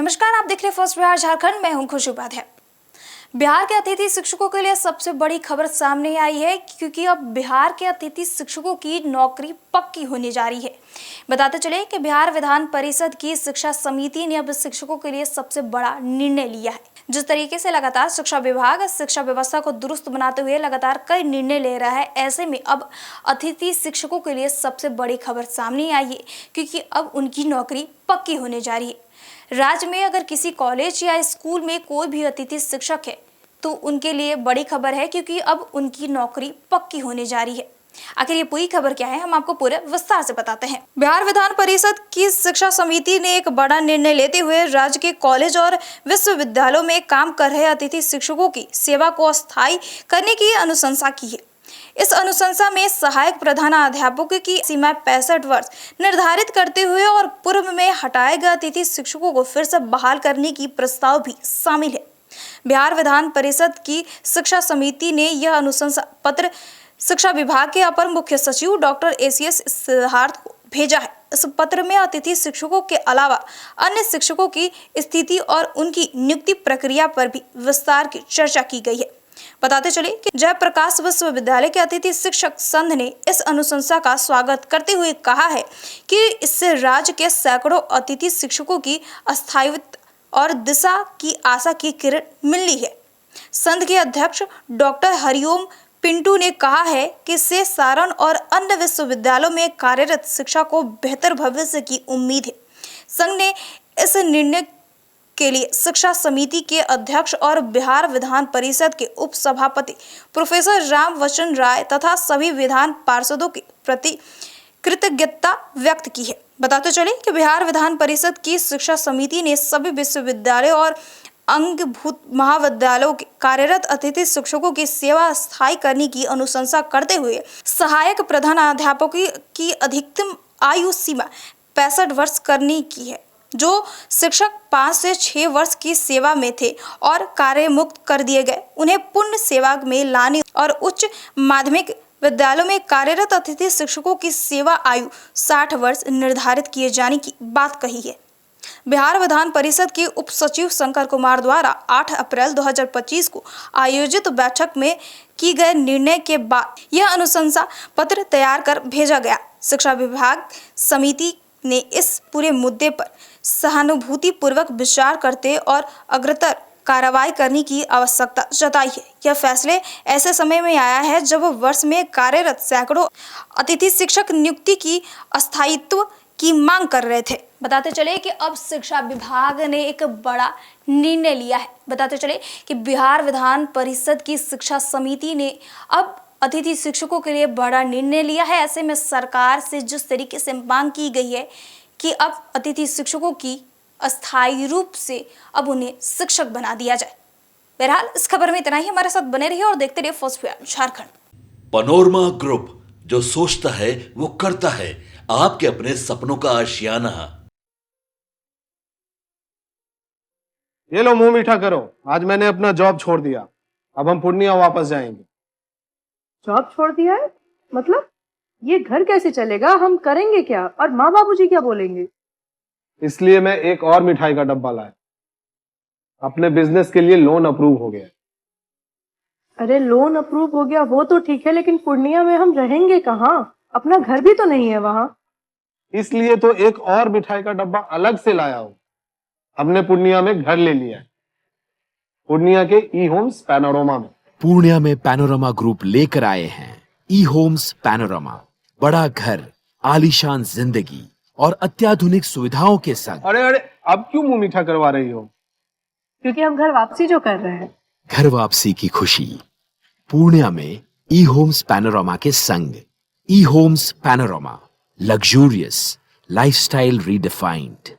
नमस्कार, आप देख रहे हैं फर्स्ट बिहार झारखंड। मैं हूं खुशी उपाध्याय। बिहार के अतिथि शिक्षकों के लिए सबसे बड़ी खबर सामने आई है, क्योंकि अब बिहार के अतिथि शिक्षकों की नौकरी पक्की होने जा रही है। बताते चले कि बिहार विधान परिषद की शिक्षा समिति ने अब शिक्षकों के लिए सबसे बड़ा निर्णय लिया है। जिस तरीके से लगातार शिक्षा विभाग शिक्षा व्यवस्था को दुरुस्त बनाते हुए लगातार कई निर्णय ले रहा है, ऐसे में अब अतिथि शिक्षकों के लिए सबसे बड़ी खबर सामने आई है, क्योंकि अब उनकी नौकरी पक्की होने जा रही है। राज्य में अगर किसी कॉलेज या स्कूल में कोई भी अतिथि शिक्षक है तो उनके लिए बड़ी खबर है, क्योंकि अब उनकी नौकरी पक्की होने जा रही है। आखिर ये पूरी खबर क्या है, हम आपको पूरे विस्तार से बताते हैं। बिहार विधान परिषद की शिक्षा समिति ने एक बड़ा निर्णय लेते हुए राज्य के कॉलेज और विश्वविद्यालयों में काम कर रहे अतिथि शिक्षकों की सेवा को अस्थायी करने की अनुशंसा की है। इस अनुशंसा में सहायक प्रधानाध्यापकों की सीमा 65 वर्ष निर्धारित करते हुए और पूर्व में हटाए गए अतिथि शिक्षकों को फिर से बहाल करने की प्रस्ताव भी शामिल है। बिहार विधान परिषद की शिक्षा समिति ने यह अनुशंसा पत्र शिक्षा विभाग के अपर मुख्य सचिव डॉक्टर एसीएस सिद्धार्थ को भेजा है। इस पत्र में अतिथि शिक्षकों के अलावा अन्य शिक्षकों की स्थिति और उनकी नियुक्ति प्रक्रिया पर भी विस्तार की चर्चा की गई है। बताते चले कि जयप्रकाश विश्वविद्यालय के अतिथि शिक्षक संघ ने इस अनुशंसा का स्वागत करते हुए कहा है कि इससे राज्य के सैकड़ों अतिथि शिक्षकों की स्थायित्व और दिशा की आशा की किरण मिली है। संघ के अध्यक्ष डॉक्टर हरिओम पिंटू ने कहा है कि इससे सारण और अन्य विश्वविद्यालयों में कार्यरत शिक्षा को बेहतर भविष्य की उम्मीद है। संघ ने इस निर्णय के लिए शिक्षा समिति के अध्यक्ष और बिहार विधान परिषद के उप सभापति प्रोफेसर राम वचन राय तथा सभी विधान पार्षदों के प्रति कृतज्ञता व्यक्त की है। बताते चले कि बिहार विधान परिषद की शिक्षा समिति ने सभी विश्वविद्यालयों और अंगभूत महाविद्यालयों के कार्यरत अतिथि शिक्षकों की सेवा स्थायी करने की अनुशंसा करते हुए सहायक प्रधानाध्यापकों की अधिकतम आयु सीमा 65 वर्ष करने की है। जो शिक्षक 5 से 6 वर्ष की सेवा में थे और कार्य मुक्त कर दिए गए, उन्हें पुण्य सेवा में लाने और उच्च माध्यमिक विद्यालयों में कार्यरत अतिथि शिक्षकों की सेवा आयु 60 वर्ष निर्धारित किए जाने की बात कही है। बिहार विधान परिषद के उप सचिव शंकर कुमार द्वारा 8 अप्रैल 2025 को आयोजित बैठक में की गए निर्णय के बाद यह अनुशंसा पत्र तैयार कर भेजा गया। शिक्षा विभाग समिति ने इस पूरे मुद्दे पर सहानुभूति पूर्वक विचार करते और अग्रतर कार्रवाई करने की आवश्यकता जताई है। यह फैसले ऐसे समय में आया है जब वर्ष में कार्यरत सैकड़ों अतिथि शिक्षक नियुक्ति की अस्थायित्व की मांग कर रहे थे। बताते चले कि अब शिक्षा विभाग ने एक बड़ा निर्णय लिया है। बताते चले कि बिहार विधान परिषद की शिक्षा समिति ने अब अतिथि शिक्षकों के लिए बड़ा निर्णय लिया है। ऐसे में सरकार से जिस तरीके से मांग की गई है कि अब अतिथि शिक्षकों की अस्थायी रूप से अब उन्हें शिक्षक बना दिया जाए। बहरहाल इस खबर में इतना ही। हमारे साथ बने रहिए और देखते रहिए first Bihar Jharkhand. Panorama group, जो सोचता है वो करता है। आपके अपने सपनों का आशियाना। ये लो, मुंह मीठा करो। आज मैंने अपना जॉब छोड़ दिया। अब हम पूर्णिया वापस जाएंगे। जॉब छोड़ दिया है? मतलब ये घर कैसे चलेगा? हम करेंगे क्या? और माँ बाबूजी क्या बोलेंगे? इसलिए मैं एक और मिठाई का डब्बा लाया। अपने बिजनेस के लिए लोन अप्रूव हो गया। अरे लोन अप्रूव हो गया वो तो ठीक है, लेकिन पूर्णिया में हम रहेंगे कहाँ? अपना घर भी तो नहीं है वहाँ। इसलिए तो एक और मिठाई का डब्बा अलग से लाया हूँ। हमने पूर्णिया में घर ले लिया है, पूर्णिया के ई होम्स पैनोरमा में। पूर्णिया में पैनोरमा ग्रुप लेकर आए हैं ई होम्स पैनोरमा। बड़ा घर, आलीशान जिंदगी और अत्याधुनिक सुविधाओं के संग। अरे अरे, अब क्यों मुंह मीठा करवा रही हो? क्योंकि हम घर वापसी जो कर रहे हैं। घर वापसी की खुशी पूर्णिया में ई होम्स पैनोरमा के संग। E Homes Panorama, luxurious lifestyle redefined.